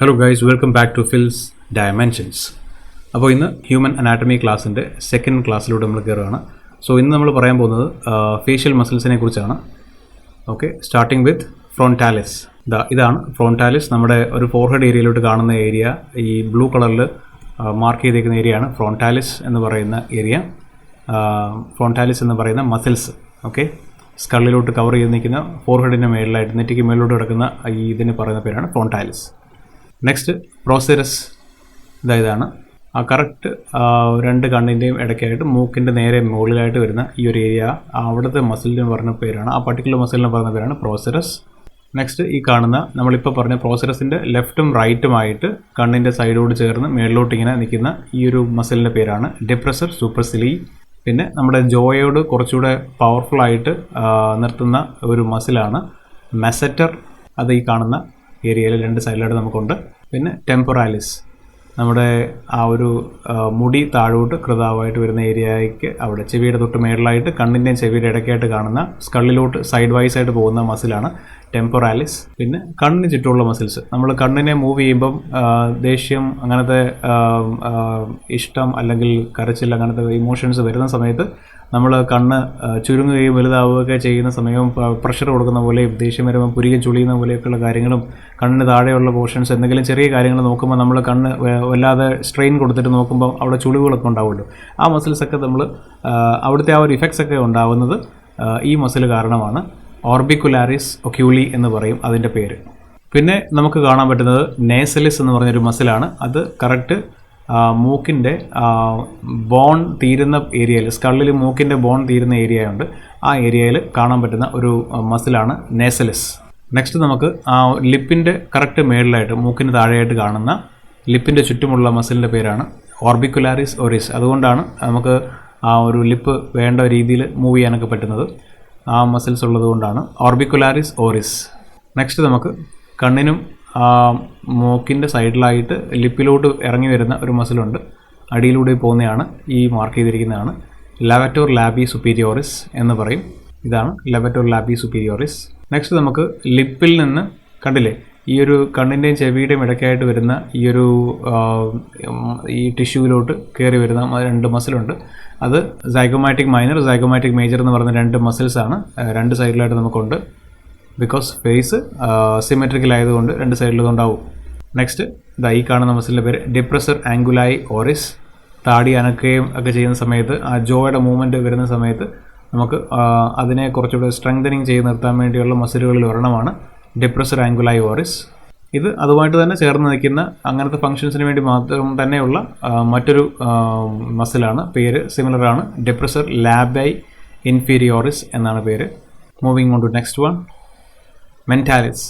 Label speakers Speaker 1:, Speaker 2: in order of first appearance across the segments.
Speaker 1: Hello guys, welcome back to fills dimensions. അപ്പോൾ ഇന്ന് human anatomy ക്ലാസ്സിൻ്റെ സെക്കൻഡ് ക്ലാസ്സിലൂടെ നമ്മൾ കയറുകയാണ്. സോ ഇന്ന് നമ്മൾ പറയാൻ പോകുന്നത് ഫേഷ്യൽ മസിൽസിനെ കുറിച്ചാണ്. Okay, starting with frontalis. ഇതാണ് ഫ്രോണ്ടാലിസ്. നമ്മുടെ ഒരു ഫോർഹെഡ് ഏരിയയിലോട്ട് കാണുന്ന ഏരിയ, ഈ ബ്ലൂ കളറിൽ മാർക്ക് ചെയ്തേക്കുന്ന ഏരിയയാണ് ഫ്രോണ്ടാലിസ് എന്ന് പറയുന്ന ഏരിയ. ഫ്രോണ്ടാലിസ് എന്ന് പറയുന്ന മസിൽസ്, ഓക്കെ, സ്കള്ളിലോട്ട് കവർ ചെയ്ത് നിൽക്കുന്ന ഫോർഹെഡിൻ്റെ മേളിലായിട്ട് നെറ്റിക്ക് മേളിലോട്ട് കിടക്കുന്ന ഈ ഇതിന് പറയുന്ന പേരാണ് ഫ്രോണ്ടാലിസ്. നെക്സ്റ്റ് പ്രോസെറസ്. ഇതാണ് ആ കറക്റ്റ് രണ്ട് കണ്ണിൻ്റെയും ഇടയ്ക്കായിട്ട് മൂക്കിൻ്റെ നേരെ മുകളിലായിട്ട് വരുന്ന ഈ ഒരു ഏരിയ, അവിടുത്തെ മസിലിന് പറഞ്ഞ പേരാണ്, ആ പർട്ടിക്കുലർ മസിലിന് പറയുന്ന പേരാണ് പ്രോസെറസ്. നെക്സ്റ്റ് ഈ കാണുന്ന നമ്മളിപ്പോൾ പറഞ്ഞ പ്രോസെറസിൻ്റെ ലെഫ്റ്റും റൈറ്റുമായിട്ട് കണ്ണിൻ്റെ സൈഡോട് ചേർന്ന് മേളിലോട്ട് ഇങ്ങനെ നിൽക്കുന്ന ഈ ഒരു മസിലിൻ്റെ പേരാണ് ഡെപ്രസർ സൂപ്പർസിലി. പിന്നെ നമ്മുടെ ജോയോട് കുറച്ചുകൂടെ പവർഫുള്ളായിട്ട് നിർത്തുന്ന ഒരു മസിലാണ് മെസറ്റർ. അത് ഈ കാണുന്ന ഏരിയയിൽ രണ്ട് സൈഡിലായിട്ട് നമുക്കുണ്ട്. പിന്നെ ടെമ്പൊറാലിസ്, നമ്മുടെ ആ ഒരു മുടി താഴോട്ട് കൃതാവായിട്ട് വരുന്ന ഏരിയയ്ക്ക് അവിടെ ചെവിയുടെ തൊട്ട് മേളിലായിട്ട് കണ്ണിൻ്റെയും ചെവിയുടെ ഇടയ്ക്കായിട്ട് കാണുന്ന സ്കള്ളിലോട്ട് സൈഡ് വൈസ് ആയിട്ട് പോകുന്ന മസിലാണ് ടെമ്പൊറാലിസ്. പിന്നെ കണ്ണിന് ചുറ്റുമുള്ള മസിൽസ്, നമ്മൾ കണ്ണിനെ മൂവ് ചെയ്യുമ്പം ദേഷ്യം, അങ്ങനത്തെ ഇഷ്ടം അല്ലെങ്കിൽ കരച്ചിൽ, അങ്ങനത്തെ ഇമോഷൻസ് വരുന്ന സമയത്ത് നമ്മൾ കണ്ണ് ചുരുങ്ങുകയും വലുതാവുകയൊക്കെ ചെയ്യുന്ന സമയവും പ്രഷർ കൊടുക്കുന്ന പോലെയും ദേഷ്യം വരുമ്പോൾ പുരികം ചുളിയുന്ന പോലെയൊക്കെയുള്ള കാര്യങ്ങളും, കണ്ണിന് താഴെയുള്ള പോർഷൻസ് എന്തെങ്കിലും ചെറിയ കാര്യങ്ങൾ നോക്കുമ്പോൾ നമ്മൾ കണ്ണ് വല്ലാതെ സ്ട്രെയിൻ കൊടുത്തിട്ട് നോക്കുമ്പോൾ അവിടെ ചുളിവുകളൊക്കെ ഉണ്ടാവുമല്ലോ, ആ മസിൽസൊക്കെ നമ്മൾ അവിടുത്തെ ആ ഒരു ഇഫക്ട്സ് ഒക്കെ ഉണ്ടാവുന്നത് ഈ മസിൽ കാരണമാണ്. ഓർബിക്കുലാരിസ് ഒക്യൂലി എന്ന് പറയും അതിൻ്റെ പേര്. പിന്നെ നമുക്ക് കാണാൻ പറ്റുന്നത് നേസലിസ് എന്ന് പറഞ്ഞൊരു മസിലാണ്. അത് കറക്റ്റ് മൂക്കിൻ്റെ ബോൺ തീരുന്ന ഏരിയയിൽ, സ്കള്ളിൽ മൂക്കിൻ്റെ ബോൺ തീരുന്ന ഏരിയ ഉണ്ട്, ആ ഏരിയയിൽ കാണാൻ പറ്റുന്ന ഒരു മസിലാണ് നേസലിസ്. നെക്സ്റ്റ് നമുക്ക് ആ ലിപ്പിൻ്റെ കറക്റ്റ് മേളിലായിട്ട് മൂക്കിന് താഴെയായിട്ട് കാണുന്ന ലിപ്പിൻ്റെ ചുറ്റുമുള്ള മസിലിൻ്റെ പേരാണ് ഓർബിക്കുലാരിസ് ഓറിസ്. അതുകൊണ്ടാണ് നമുക്ക് ആ ഒരു ലിപ്പ് വേണ്ട രീതിയിൽ മൂവ് ചെയ്യാനൊക്കെ പറ്റുന്നത്, ആ മസിൽസ് ഉള്ളത് കൊണ്ടാണ് ഓർബിക്കുലാരിസ് ഓറിസ്. നെക്സ്റ്റ് നമുക്ക് കണ്ണിനും മൂക്കിൻ്റെ സൈഡിലായിട്ട് ലിപ്പിലോട്ട് ഇറങ്ങി വരുന്ന ഒരു മസിലുണ്ട്, അടിയിലൂടെ പോകുന്നതാണ് ഈ മാർക്ക് ചെയ്തിരിക്കുന്നതാണ് ലെവറ്റോർ ലാബി സുപ്പീരിയോറിസ് എന്ന് പറയും. ഇതാണ് ലെവറ്റോർ ലാബി സുപ്പീരിയോറിസ്. നെക്സ്റ്റ് നമുക്ക് ലിപ്പിൽ നിന്ന് കണ്ടില്ലേ, ഈ ഒരു കണ്ണിൻ്റെയും ചെവിയുടെയും ഇടയ്ക്കായിട്ട് വരുന്ന ഈ ടിഷ്യൂവിലോട്ട് കയറി വരുന്ന രണ്ട് മസിലുണ്ട്. അത് സൈഗോമാറ്റിക് മൈനർ, സൈഗോമാറ്റിക് മേജർ എന്ന് പറയുന്ന രണ്ട് മസിൽസാണ് രണ്ട് സൈഡിലായിട്ട് നമുക്കുണ്ട്. ബിക്കോസ് ഫേസ് സിമെട്രിക്കൽ ആയതുകൊണ്ട് രണ്ട് സൈഡിലും ഉണ്ടാവും. നെക്സ്റ്റ് ഈ കാണുന്ന മസിലിൻ്റെ പേര് ഡെപ്രസർ ആംഗുലായി ഓറിസ്. താടി അനക്കുകയും ഒക്കെ ചെയ്യുന്ന സമയത്ത്, ആ ജോയുടെ മൂവ്മെൻറ്റ് വരുന്ന സമയത്ത് നമുക്ക് അതിനെ കുറച്ചുകൂടെ സ്ട്രെങ്തനിങ് ചെയ്ത് നിർത്താൻ വേണ്ടിയുള്ള മസിലുകളിൽ ഒരെണ്ണമാണ് ഡെപ്രസർ ആംഗുലായി ഓറിസ്. ഇത് അതുമായിട്ട് തന്നെ ചേർന്ന് നിൽക്കുന്ന അങ്ങനത്തെ ഫങ്ഷൻസിന് വേണ്ടി മാത്രം തന്നെയുള്ള മറ്റൊരു മസിലാണ്. പേര് സിമിലറാണ്, ഡെപ്രസർ ലാബൈ ഇൻഫീരിയോറിസ് എന്നാണ് പേര്. Moving on to next one, mentalis.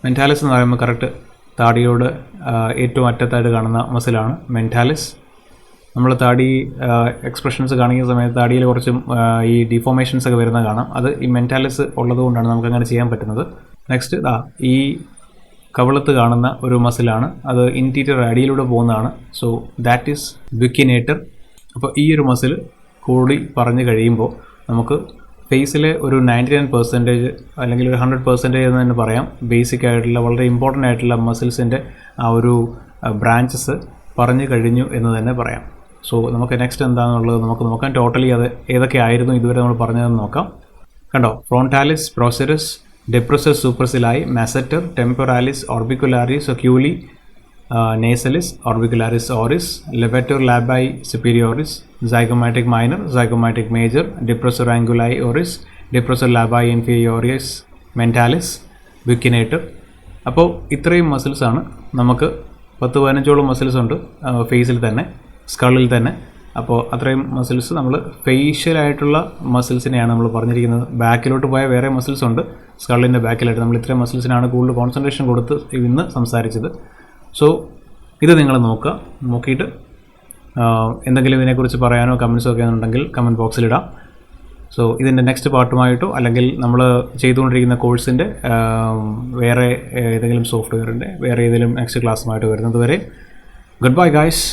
Speaker 1: Mentalis എന്ന് പറയുമ്പോൾ കറക്റ്റ് താടിയോട് ഏറ്റവും അറ്റത്തായിട്ട് കാണുന്ന മസിലാണ് മെൻറ്റാലിസ്. നമ്മൾ താടി എക്സ്പ്രഷൻസ് കാണിക്കുന്ന സമയത്ത് താടിയിൽ കുറച്ചും ഈ ഡിഫോർമേഷൻസ് ഒക്കെ വരുന്നത് കാണാം. അത് ഈ മെൻറ്റാലിസ് ഉള്ളതുകൊണ്ടാണ് നമുക്കങ്ങനെ ചെയ്യാൻ പറ്റുന്നത്. നെക്സ്റ്റ് ഈ കവിളത്ത് കാണുന്ന ഒരു മസിലാണ്, അത് ഇൻറ്റീരിയർ അടിയിലൂടെ പോകുന്നതാണ്. So that is buccinator. അപ്പോൾ ഈ ഒരു മസിൽ കൂടി പറഞ്ഞു കഴിയുമ്പോൾ നമുക്ക് ഫേസിലെ ഒരു 99% അല്ലെങ്കിൽ ഒരു 100% എന്ന് തന്നെ പറയാം, ബേസിക് ആയിട്ടുള്ള വളരെ ഇമ്പോർട്ടൻ്റ് ആയിട്ടുള്ള മസിൽസിൻ്റെ ആ ഒരു ബ്രാഞ്ചസ് പറഞ്ഞു കഴിഞ്ഞു എന്ന് തന്നെ പറയാം. സോ നമുക്ക് നെക്സ്റ്റ് എന്താണെന്നുള്ളത് നമുക്ക് നോക്കാം. ടോട്ടലി അത് ഏതൊക്കെ ആയിരുന്നു ഇതുവരെ നമ്മൾ പറഞ്ഞതെന്ന് നോക്കാം. കണ്ടോ, frontalis, procerus, depressor supercilii, masseter, temporalis, orbicularis oculi, nasalis, orbicularis oris, levator labii superioris, zygomatic minor, zygomatic major, depressor anguli oris, depressor labii inferioris, mentalis, buccinator. അപ്പോൾ ഇത്രയും മസിൽസാണ് നമുക്ക്. 10-15ഓളം മസിൽസ് ഉണ്ട് ഫേസിൽ തന്നെ, സ്കള്ളിൽ തന്നെ. അപ്പോൾ അത്രയും മസിൽസ് നമ്മൾ ഫേഷ്യലായിട്ടുള്ള മസിൽസിനെയാണ് നമ്മൾ പറഞ്ഞിരിക്കുന്നത്. ബാക്കിലോട്ട് പോയ വേറെ മസിൽസ് ഉണ്ട് സ്കള്ളിൻ്റെ ബാക്കിലായിട്ട്. നമ്മൾ ഇത്രയും മസിൽസിനാണ് കൂടുതൽ കോൺസെൻട്രേഷൻ കൊടുത്ത് ഇന്ന് സംസാരിച്ചത്. സോ ഇത് നിങ്ങൾ നോക്കുക, നോക്കിയിട്ട് എന്തെങ്കിലും ഇതിനെക്കുറിച്ച് പറയാനോ കമൻസോ ഒക്കെ ഉണ്ടെങ്കിൽ കമൻറ്റ് ബോക്സിലിടാം. സോ ഇതിൻ്റെ നെക്സ്റ്റ് പാർട്ടുമായിട്ടോ അല്ലെങ്കിൽ നമ്മൾ ചെയ്തുകൊണ്ടിരിക്കുന്ന കോഴ്സിൻ്റെ വേറെ ഏതെങ്കിലും സോഫ്റ്റ്വെയറിൻ്റെ വേറെ ഏതെങ്കിലും നെക്സ്റ്റ് ക്ലാസ്സുമായിട്ട് വരുന്നത് വരെ ഗുഡ് ബൈ ഗായ്സ്.